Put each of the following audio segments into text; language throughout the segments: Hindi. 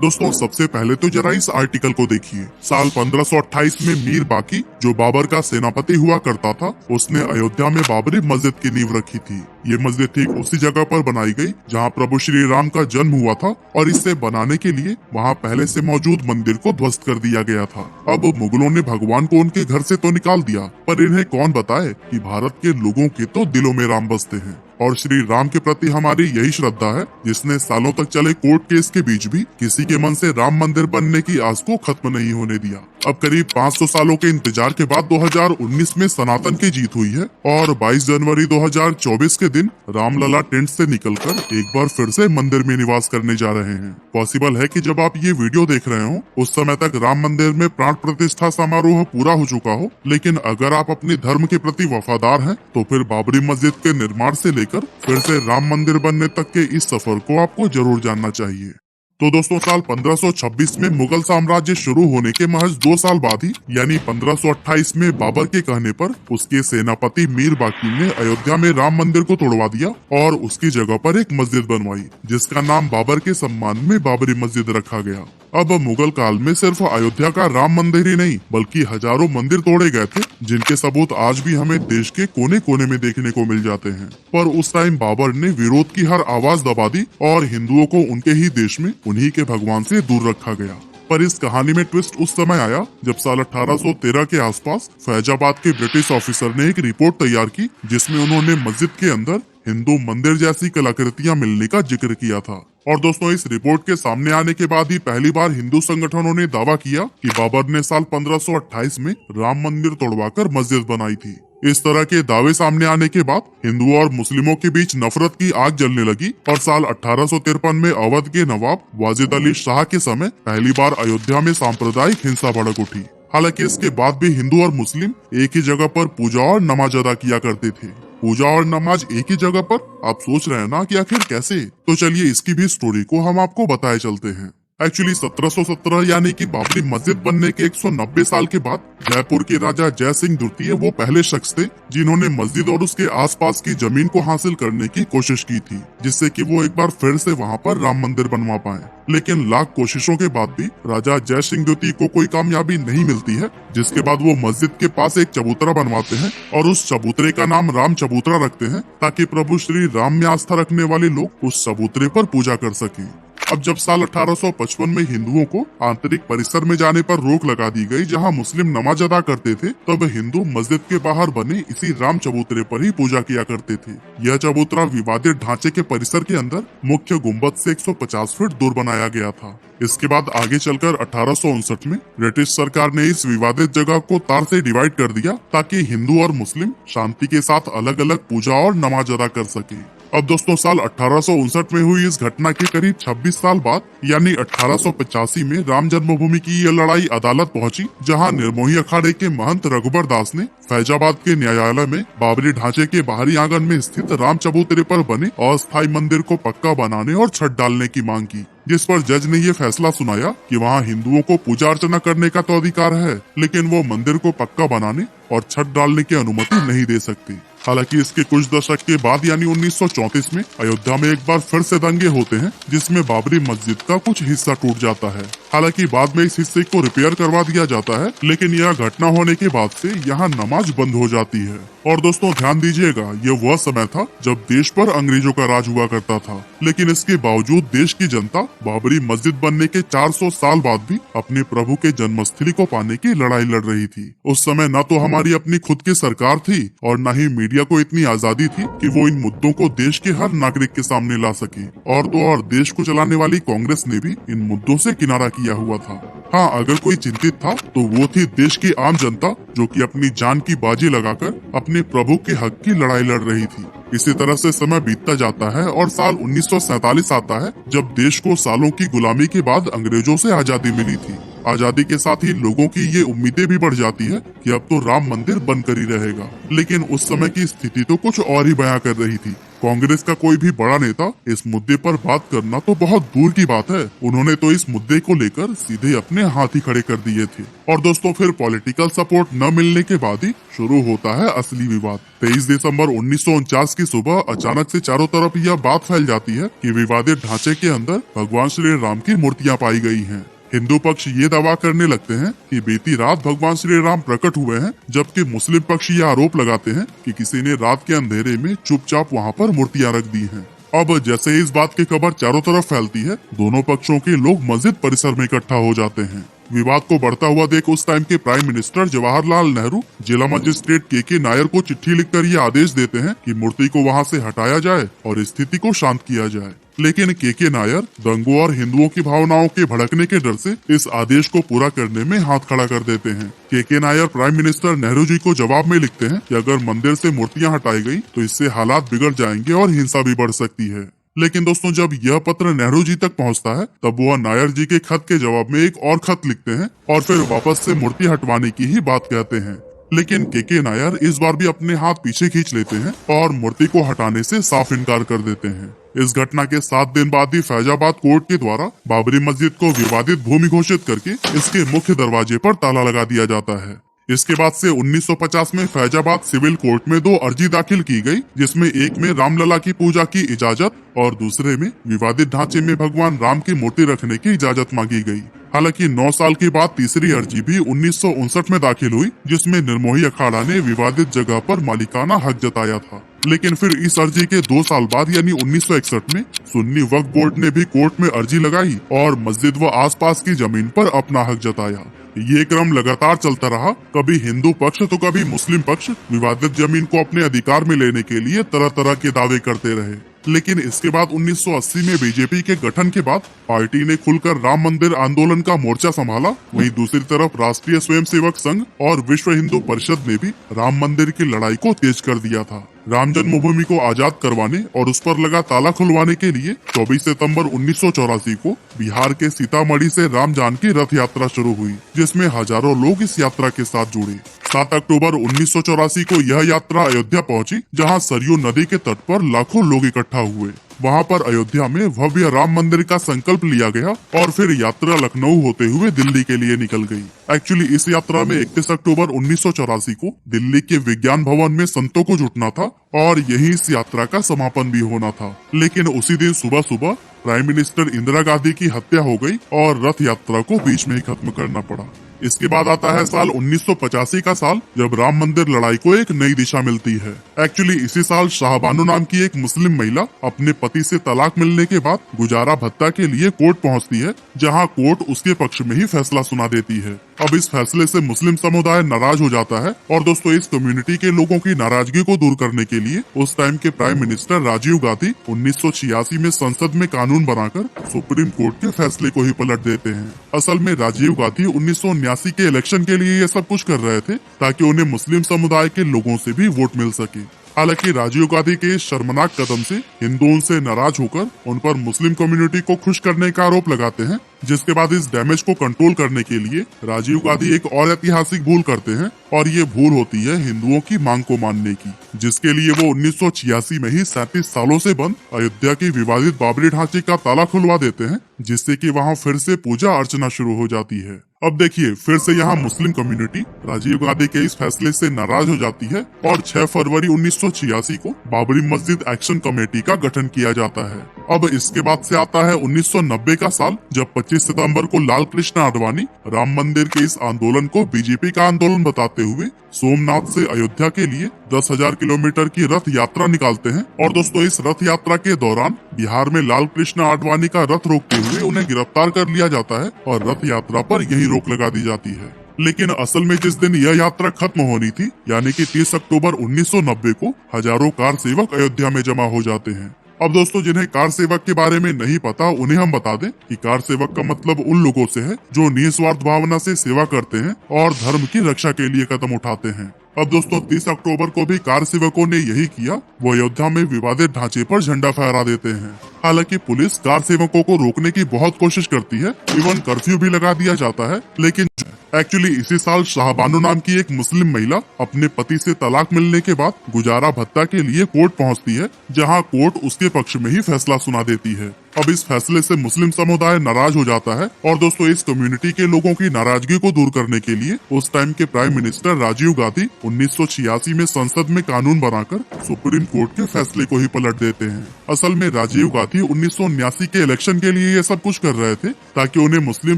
दोस्तों सबसे पहले तो जरा इस आर्टिकल को देखिए। साल 1528 में मीर बाकी, जो बाबर का सेनापति हुआ करता था, उसने अयोध्या में बाबरी मस्जिद की नींव रखी थी। ये मस्जिद ठीक उसी जगह पर बनाई गई जहां प्रभु श्री राम का जन्म हुआ था, और इसे बनाने के लिए वहां पहले से मौजूद मंदिर को ध्वस्त कर दिया गया था। अब मुगलों ने भगवान को उनके घर से तो निकाल दिया, पर इन्हें कौन बताए कि भारत के लोगों के तो दिलों में राम बसते हैं, और श्री राम के प्रति हमारी यही श्रद्धा है जिसने सालों तक चले कोर्ट केस के बीच भी किसी के मन से राम मंदिर बनने की आस को खत्म नहीं होने दिया। अब करीब 500 सालों के इंतजार के बाद 2019 में सनातन की जीत हुई है, और 22 जनवरी 2024 के दिन रामलला टेंट से निकलकर एक बार फिर से मंदिर में निवास करने जा रहे हैं। पॉसिबल है कि जब आप ये वीडियो देख रहे हो उस समय तक राम मंदिर में प्राण प्रतिष्ठा समारोह पूरा हो चुका हो, लेकिन अगर आप अपने धर्म के प्रति वफादार हैं तो फिर बाबरी मस्जिद के निर्माण से लेकर फिर से राम मंदिर बनने तक के इस सफर को आपको जरूर जानना चाहिए। तो दोस्तों साल 1526 में मुगल साम्राज्य शुरू होने के महज 2 साल बाद ही यानी 1528 में बाबर के कहने पर उसके सेनापति मीर बाकी ने अयोध्या में राम मंदिर को तोड़वा दिया और उसकी जगह पर एक मस्जिद बनवाई, जिसका नाम बाबर के सम्मान में बाबरी मस्जिद रखा गया। अब मुगल काल में सिर्फ अयोध्या का राम मंदिर ही नहीं बल्कि हजारों मंदिर तोड़े गए थे, जिनके सबूत आज भी हमें देश के कोने कोने में देखने को मिल जाते हैं। पर उस टाइम बाबर ने विरोध की हर आवाज दबा दी और हिंदुओं को उनके ही देश में उन्हीं के भगवान से दूर रखा गया। पर इस कहानी में ट्विस्ट उस समय आया जब साल 1813 के आसपास फैजाबाद के ब्रिटिश ऑफिसर ने एक रिपोर्ट तैयार की, जिसमें उन्होंने मस्जिद के अंदर हिंदू मंदिर जैसी कलाकृतियां मिलने का जिक्र किया था। और दोस्तों इस रिपोर्ट के सामने आने के बाद ही पहली बार हिंदू संगठनों ने दावा किया कि बाबर ने साल 1528 में राम मंदिर तोड़वाकर मस्जिद बनाई थी। इस तरह के दावे सामने आने के बाद हिंदुओं और मुस्लिमों के बीच नफरत की आग जलने लगी, और साल 1853 में अवध के नवाब वाजिद अली शाह के समय पहली बार अयोध्या में सांप्रदायिक हिंसा भड़क उठी। हालांकि इसके बाद भी हिंदू और मुस्लिम एक ही जगह पर पूजा और नमाज अदा किया करते थे। पूजा और नमाज एक ही जगह पर, आप सोच रहे हैं ना कि आखिर कैसे? तो चलिए इसकी भी स्टोरी को हम आपको बताए चलते हैं। एक्चुअली 1717 यानी कि बाबरी मस्जिद बनने के 190 साल के बाद जयपुर के राजा जय सिंह द्वितीय वो पहले शख्स थे जिन्होंने मस्जिद और उसके आसपास की जमीन को हासिल करने की कोशिश की थी, जिससे कि वो एक बार फिर से वहां पर राम मंदिर बनवा पाए। लेकिन लाख कोशिशों के बाद भी राजा जय सिंह द्वितीय को कोई कामयाबी नहीं मिलती है, जिसके बाद वो मस्जिद के पास एक चबूतरा बनवाते हैं और उस चबूतरे का नाम राम चबूतरा रखते हैं, ताकि प्रभु श्री राम में आस्था रखने वाले लोग उस चबूतरे पर पूजा कर सकें। अब जब साल 1855 में हिंदुओं को आंतरिक परिसर में जाने पर रोक लगा दी गई जहां मुस्लिम नमाज अदा करते थे, तब हिंदू मस्जिद के बाहर बने इसी राम चबूतरे पर ही पूजा किया करते थे। यह चबूतरा विवादित ढांचे के परिसर के अंदर मुख्य गुम्बद से 150 फीट दूर बनाया गया था। इसके बाद आगे चलकर 1859 में ब्रिटिश सरकार ने इस विवादित जगह को तार से डिवाइड कर दिया, ताकि हिंदू और मुस्लिम शांति के साथ अलग अलग पूजा और नमाज अदा कर सके। अब दोस्तों साल 1859 में हुई इस घटना के करीब 26 साल बाद यानी 1885 में राम जन्मभूमि की यह लड़ाई अदालत पहुंची, जहां निर्मोही अखाड़े के महंत रघुबर दास ने फैजाबाद के न्यायालय में बाबरी ढांचे के बाहरी आंगन में स्थित राम चबूतरे पर बने अस्थायी मंदिर को पक्का बनाने और छत डालने की मांग की, जिस पर जज ने ये फैसला सुनाया कि वहाँ हिंदुओं को पूजा अर्चना करने का तो अधिकार है, लेकिन वो मंदिर को पक्का बनाने और छत डालने की अनुमति नहीं दे सकती। हालांकि इसके कुछ दशक के बाद यानी 1934 में अयोध्या में एक बार फिर से दंगे होते हैं, जिसमें बाबरी मस्जिद का कुछ हिस्सा टूट जाता है। हालांकि बाद में इस हिस्से को रिपेयर करवा दिया जाता है, लेकिन यह घटना होने के बाद से यहाँ नमाज बंद हो जाती है। और दोस्तों ध्यान दीजिएगा, ये वह समय था जब देश पर अंग्रेजों का राज हुआ करता था, लेकिन इसके बावजूद देश की जनता बाबरी मस्जिद बनने के 400 साल बाद भी अपने प्रभु के जन्मस्थली को पाने की लड़ाई लड़ रही थी। उस समय न तो हमारी अपनी खुद की सरकार थी और न ही मीडिया को इतनी आजादी थी कि वो इन मुद्दों को देश के हर नागरिक के सामने ला सके। और तो और देश को चलाने वाली कांग्रेस ने भी इन मुद्दों से किनारा किया हुआ था। हाँ, अगर कोई चिंतित था तो वो थी देश की आम जनता, जो कि अपनी जान की बाजी लगाकर अपने प्रभु के हक की लड़ाई लड़ रही थी। इसी तरह से समय बीतता जाता है और साल 1947 आता है, जब देश को सालों की गुलामी के बाद अंग्रेजों से आजादी मिली थी। आजादी के साथ ही लोगों की ये उम्मीदें भी बढ़ जाती है कि अब तो राम मंदिर बनकर ही रहेगा। लेकिन उस समय की स्थिति तो कुछ और ही बयां कर रही थी। कांग्रेस का कोई भी बड़ा नेता इस मुद्दे पर बात करना तो बहुत दूर की बात है। उन्होंने तो इस मुद्दे को लेकर सीधे अपने हाथ ही खड़े कर दिए थे। और दोस्तों फिर पॉलिटिकल सपोर्ट न मिलने के बाद ही शुरू होता है असली विवाद। 23 दिसंबर 1949 की सुबह अचानक से चारों तरफ यह बात फैल जाती है कि विवादित ढांचे के अंदर भगवान श्री राम की मूर्तियां पाई गई हैं। हिंदू पक्ष ये दावा करने लगते हैं कि बीती रात भगवान श्री राम प्रकट हुए हैं, जबकि मुस्लिम पक्ष ये आरोप लगाते हैं कि किसी ने रात के अंधेरे में चुपचाप वहां पर मूर्तियां रख दी हैं। अब जैसे ही इस बात की खबर चारों तरफ फैलती है, दोनों पक्षों के लोग मस्जिद परिसर में इकट्ठा हो जाते हैं। विवाद को बढ़ता हुआ देख उस टाइम के प्राइम मिनिस्टर जवाहरलाल नेहरू जिला मजिस्ट्रेट के नायर को चिट्ठी लिखकर ये आदेश देते हैं कि मूर्ति को वहां से हटाया जाए और स्थिति को शांत किया जाए। लेकिन के नायर दंगों और हिंदुओं की भावनाओं के भड़कने के डर से इस आदेश को पूरा करने में हाथ खड़ा कर देते हैं। के नायर प्राइम मिनिस्टर नेहरू जी को जवाब में लिखते हैं कि अगर मंदिर से मूर्तियां हटाई गई तो इससे हालात बिगड़ जाएंगे और हिंसा भी बढ़ सकती है। लेकिन दोस्तों जब यह पत्र नेहरू जी तक पहुंचता है, तब वह नायर जी के खत के जवाब में एक और खत लिखते हैं और फिर वापस से मूर्ति हटवाने की ही बात कहते हैं। लेकिन के नायर इस बार भी अपने हाथ पीछे खींच लेते हैं और मूर्ति को हटाने से साफ इनकार कर देते हैं। इस घटना के 7 दिन बाद ही फैजाबाद कोर्ट के द्वारा बाबरी मस्जिद को विवादित भूमि घोषित करके इसके मुख्य दरवाजे पर ताला लगा दिया जाता है। इसके बाद से 1950 में फैजाबाद सिविल कोर्ट में 2 अर्जी दाखिल की गई, जिसमें एक में रामलला की पूजा की इजाजत और दूसरे में विवादित ढांचे में भगवान राम की मूर्ति रखने की इजाजत मांगी गई। हालांकि 9 साल के बाद तीसरी अर्जी भी 1959 में दाखिल हुई, जिसमें निर्मोही अखाड़ा ने विवादित जगह पर मालिकाना हक जताया था। लेकिन फिर इस अर्जी के 2 साल बाद यानी 1961 में सुन्नी वक्फ बोर्ड ने भी कोर्ट में अर्जी लगाई और मस्जिद व आसपास की जमीन पर अपना हक जताया। ये क्रम लगातार चलता रहा। कभी हिंदू पक्ष तो कभी मुस्लिम पक्ष विवादित जमीन को अपने अधिकार में लेने के लिए तरह तरह के दावे करते रहे। लेकिन इसके बाद 1980 में बीजेपी के गठन के बाद पार्टी ने खुलकर राम मंदिर आंदोलन का मोर्चा संभाला। वहीं दूसरी तरफ राष्ट्रीय स्वयंसेवक संघ और विश्व हिंदू परिषद ने भी राम मंदिर की लड़ाई को तेज कर दिया था। राम जन्मभूमि को आजाद करवाने और उस पर लगा ताला खुलवाने के लिए 24 सितंबर 1984 को बिहार के सीतामढ़ी से राम जानकी रथ यात्रा शुरू हुई, जिसमें हजारों लोग इस यात्रा के साथ जुड़े। 7 अक्टूबर 1984 को यह यात्रा अयोध्या पहुंची, जहां सरयू नदी के तट पर लाखों लोग इकट्ठा हुए। वहां पर अयोध्या में भव्य राम मंदिर का संकल्प लिया गया और फिर यात्रा लखनऊ होते हुए दिल्ली के लिए निकल गई। एक्चुअली इस यात्रा में 31 अक्टूबर 1984 को दिल्ली के विज्ञान भवन में संतों को जुटना था और यही इस यात्रा का समापन भी होना था। लेकिन उसी दिन सुबह सुबह प्राइम मिनिस्टर इंदिरा गांधी की हत्या हो गई और रथ यात्रा को बीच में ही खत्म करना पड़ा। इसके बाद आता है साल 1985 का साल, जब राम मंदिर लड़ाई को एक नई दिशा मिलती है। एक्चुअली इसी साल शाहबानो नाम की एक मुस्लिम महिला अपने पति से तलाक मिलने के बाद गुजारा भत्ता के लिए कोर्ट पहुंचती है, जहां कोर्ट उसके पक्ष में ही फैसला सुना देती है। अब इस फैसले से मुस्लिम समुदाय नाराज हो जाता है और दोस्तों इस कम्युनिटी के लोगों की नाराजगी को दूर करने के लिए उस टाइम के प्राइम मिनिस्टर राजीव गांधी 1986 में संसद में कानून बनाकर सुप्रीम कोर्ट के फैसले को ही पलट देते हैं। असल में राजीव गांधी 1979 के इलेक्शन के लिए ये सब कुछ कर रहे थे ताकि उन्हें मुस्लिम समुदाय के लोगों से भी वोट मिल सके। हालांकि राजीव गांधी के इस शर्मनाक कदम से हिंदू उनसे नाराज होकर उन पर मुस्लिम कम्युनिटी को खुश करने का आरोप लगाते हैं, जिसके बाद इस डैमेज को कंट्रोल करने के लिए राजीव गांधी एक और ऐतिहासिक भूल करते हैं और ये भूल होती है हिंदुओं की मांग को मानने की, जिसके लिए वो 1986 में ही 37 सालों से बंद अयोध्या की विवादित बाबरी ढांचे का ताला खुलवा देते हैं, जिससे कि वहाँ फिर से पूजा अर्चना शुरू हो जाती है। अब देखिए फिर से यहाँ मुस्लिम कम्युनिटी राजीव गांधी के इस फैसले से नाराज हो जाती है और 6 फरवरी 1986 को बाबरी मस्जिद एक्शन कमेटी का गठन किया जाता है। अब इसके बाद से आता है 1990 का साल, जब 25 सितंबर को लाल कृष्ण आडवाणी राम मंदिर के इस आंदोलन को बीजेपी का आंदोलन बताते हुए सोमनाथ से अयोध्या के लिए 10,000 किलोमीटर की रथ यात्रा निकालते हैं। और दोस्तों इस रथ यात्रा के दौरान बिहार में लाल कृष्ण आडवाणी का रथ रोकते हुए उन्हें गिरफ्तार कर लिया जाता है और रथ यात्रा पर यही रोक लगा दी जाती है। लेकिन असल में जिस दिन यह यात्रा खत्म होनी थी, यानी कि 30 अक्टूबर 1990 को हजारों कार सेवक अयोध्या में जमा हो जाते हैं। अब दोस्तों जिन्हें कार सेवक के बारे में नहीं पता, उन्हें हम बता दें कि कार सेवक का मतलब उन लोगों से है जो निस्वार्थ भावना से सेवा करते हैं और धर्म की रक्षा के लिए कदम उठाते हैं। अब दोस्तों 30 अक्टूबर को भी कार सेवकों ने यही किया। वो अयोध्या में विवादित ढांचे पर झंडा फहरा देते हैं। हालांकि पुलिस कार सेवकों को रोकने की बहुत कोशिश करती है, इवन कर्फ्यू भी लगा दिया जाता है, लेकिन एक्चुअली इसी साल शाहबानो नाम की एक मुस्लिम महिला अपने पति से तलाक मिलने के बाद गुजारा भत्ता के लिए कोर्ट पहुंचती है, जहां कोर्ट उसके पक्ष में ही फैसला सुना देती है। अब इस फैसले से मुस्लिम समुदाय नाराज हो जाता है और दोस्तों इस कम्युनिटी के लोगों की नाराजगी को दूर करने के लिए उस टाइम के प्राइम मिनिस्टर राजीव गांधी 1986 में संसद में कानून बनाकर सुप्रीम कोर्ट के फैसले को ही पलट देते हैं। असल में राजीव गांधी 1979 के इलेक्शन के लिए ये सब कुछ कर रहे थे ताकि उन्हें मुस्लिम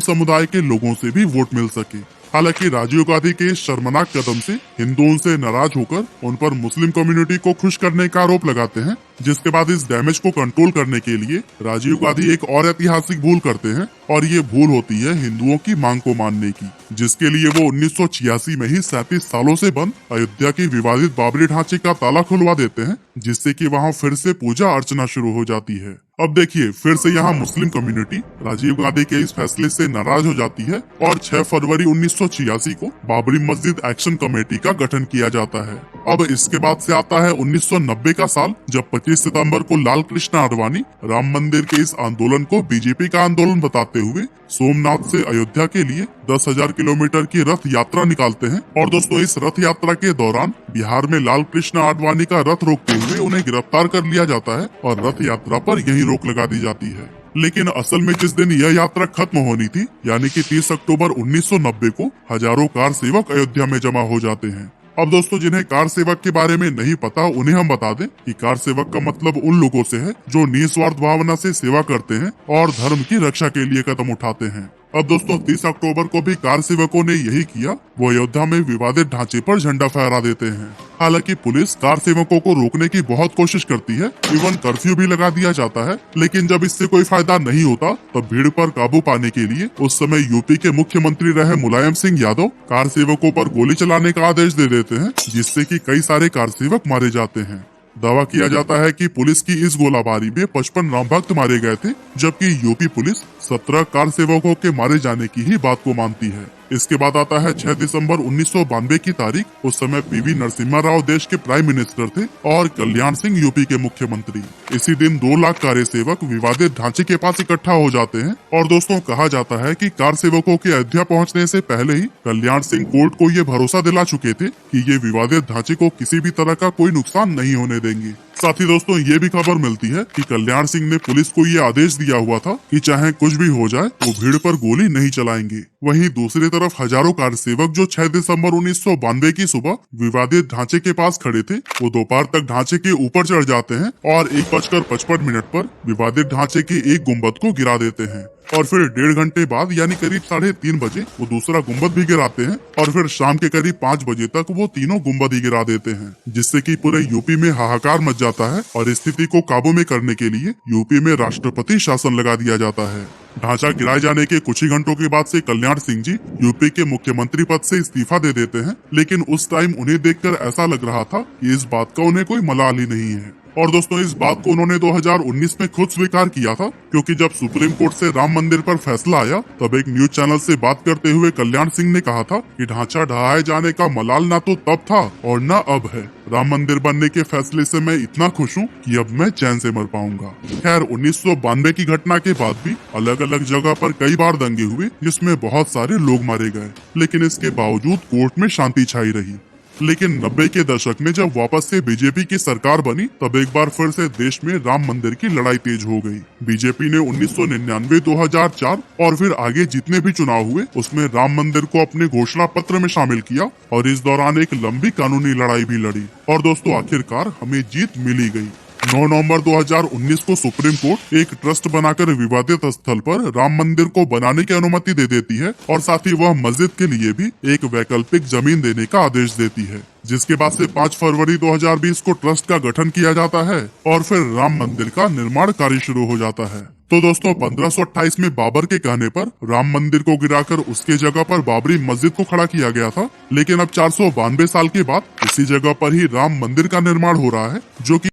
समुदाय के लोगों से भी वोट मिल सके। हालांकि राजीव गांधी के इस शर्मनाक कदम से हिंदू उनसे नाराज होकर उन पर मुस्लिम कम्युनिटी को खुश करने का आरोप लगाते हैं, जिसके बाद इस डैमेज को कंट्रोल करने के लिए राजीव गांधी एक और ऐतिहासिक भूल करते हैं और ये भूल होती है हिंदुओं की मांग को मानने की, जिसके लिए वो 1986 में ही 37 सालों से बंद अयोध्या के विवादित बाबरी ढांचे का ताला खुलवा देते हैं, जिससे कि वहाँ फिर से पूजा अर्चना शुरू हो जाती है। अब देखिए फिर से यहाँ मुस्लिम कम्युनिटी राजीव गांधी के इस फैसले से नाराज हो जाती है और 6 फरवरी 1986 को बाबरी मस्जिद एक्शन कमेटी का गठन किया जाता है। अब इसके बाद से आता है 1990 का साल, जब 25 सितंबर को लाल कृष्ण आडवाणी राम मंदिर के इस आंदोलन को बीजेपी का आंदोलन बताते हुए सोमनाथ से अयोध्या के लिए 10,000 किलोमीटर की रथ यात्रा निकालते हैं। और दोस्तों इस रथ यात्रा के दौरान बिहार में लाल कृष्ण आडवाणी का रथ रोकते हुए उन्हें गिरफ्तार कर लिया जाता है और रथ यात्रा पर यही रोक लगा दी जाती है। लेकिन असल में जिस दिन यह यात्रा खत्म होनी थी, यानी कि 30 अक्टूबर 1990 को हजारों कार सेवक अयोध्या में जमा हो जाते हैं। अब दोस्तों जिन्हें कार सेवक के बारे में नहीं पता, उन्हें हम बता दें कि कार सेवक का मतलब उन लोगों से है जो निस्वार्थ भावना से सेवा करते हैं और धर्म की रक्षा के लिए कदम उठाते हैं। अब दोस्तों 30 अक्टूबर को भी कार सेवकों ने यही किया। वो अयोध्या में विवादित ढांचे पर झंडा फहरा देते हैं। हालांकि पुलिस कार सेवकों को रोकने की बहुत कोशिश करती है, इवन कर्फ्यू भी लगा दिया जाता है, लेकिन जब इससे कोई फायदा नहीं होता तब भीड़ पर काबू पाने के लिए उस समय यूपी के मुख्यमंत्री रहे मुलायम सिंह यादव कार सेवकों पर गोली चलाने का आदेश दे देते हैं, जिससे कि कई सारे कार सेवक मारे जाते हैं। दावा किया जाता है कि पुलिस की इस गोलाबारी में 55 राम भक्त मारे गए थे, जबकि यूपी पुलिस 17 कार सेवकों के मारे जाने की ही बात को मानती है। इसके बाद आता है 6 दिसंबर 1992 की तारीख। उस समय पीवी नरसिम्हा राव देश के प्राइम मिनिस्टर थे और कल्याण सिंह यूपी के मुख्यमंत्री। इसी दिन 2 लाख कार सेवक विवादित ढांचे के पास इकट्ठा हो जाते हैं। और दोस्तों कहा जाता है कि कार सेवकों के अयोध्या पहुंचने से पहले ही कल्याण सिंह कोर्ट को ये भरोसा दिला चुके थे कि ये विवादित ढांचे को किसी भी तरह का कोई नुकसान नहीं होने देंगे। साथ ही दोस्तों ये भी खबर मिलती है कि कल्याण सिंह ने पुलिस को ये आदेश दिया हुआ था कि चाहे कुछ भी हो जाए वो भीड़ पर गोली नहीं चलाएंगे। वहीं दूसरी तरफ हजारों कार सेवक जो 6 दिसंबर 1992 की सुबह विवादित ढांचे के पास खड़े थे, वो दोपहर तक ढांचे के ऊपर चढ़ जाते हैं और 1:55 पर विवादित ढांचे की एक गुम्बद को गिरा देते हैं। और फिर 1.5 घंटे बाद यानी करीब 3:30 बजे वो दूसरा गुम्बद भी गिराते हैं और फिर शाम के करीब 5 बजे तक वो तीनों गुम्बद ही गिरा देते हैं, जिससे कि पूरे यूपी में हाहाकार मच जाता है और स्थिति को काबू में करने के लिए यूपी में राष्ट्रपति शासन लगा दिया जाता है। ढांचा गिराए जाने के कुछ ही घंटों के बाद से कल्याण सिंह जी यूपी के मुख्यमंत्री पद से इस्तीफा दे देते हैं, लेकिन उस टाइम उन्हें देखकर ऐसा लग रहा था कि इस बात का उन्हें कोई मलाल ही नहीं है। और दोस्तों इस बात को उन्होंने 2019 में खुद स्वीकार किया था, क्योंकि जब सुप्रीम कोर्ट से राम मंदिर पर फैसला आया तब एक न्यूज चैनल से बात करते हुए कल्याण सिंह ने कहा था कि ढांचा ढहाए जाने का मलाल ना तो तब था और न अब है। राम मंदिर बनने के फैसले से मैं इतना खुश हूँ कि अब मैं चैन से मर पाऊंगा। खैर 1992 की घटना के बाद भी अलग अलग जगह पर कई बार दंगे हुए, जिसमें बहुत सारे लोग मारे गए, लेकिन इसके बावजूद कोर्ट में शांति छाई रही। लेकिन 90 के दशक में जब वापस से बीजेपी की सरकार बनी तब एक बार फिर से देश में राम मंदिर की लड़ाई तेज हो गई। बीजेपी ने 1999, 2004 और फिर आगे जितने भी चुनाव हुए उसमें राम मंदिर को अपने घोषणा पत्र में शामिल किया और इस दौरान एक लंबी कानूनी लड़ाई भी लड़ी और दोस्तों आखिरकार हमें जीत मिली गई। 9 नवंबर 2019 को सुप्रीम कोर्ट एक ट्रस्ट बनाकर विवादित स्थल पर राम मंदिर को बनाने की अनुमति दे देती है और साथ ही वह मस्जिद के लिए भी एक वैकल्पिक जमीन देने का आदेश देती है, जिसके बाद से 5 फरवरी 2020 को ट्रस्ट का गठन किया जाता है और फिर राम मंदिर का निर्माण कार्य शुरू हो जाता है। तो दोस्तों 1528 में बाबर के कहने पर राम मंदिर को गिराकर उसके जगह पर बाबरी मस्जिद को खड़ा किया गया था, लेकिन अब 492 साल के बाद इसी जगह पर ही राम मंदिर का निर्माण हो रहा है, जो कि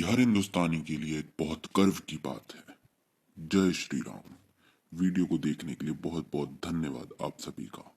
हर हिंदुस्तानी के लिए एक बहुत गर्व की बात है। जय श्री राम। वीडियो को देखने के लिए बहुत बहुत धन्यवाद आप सभी का।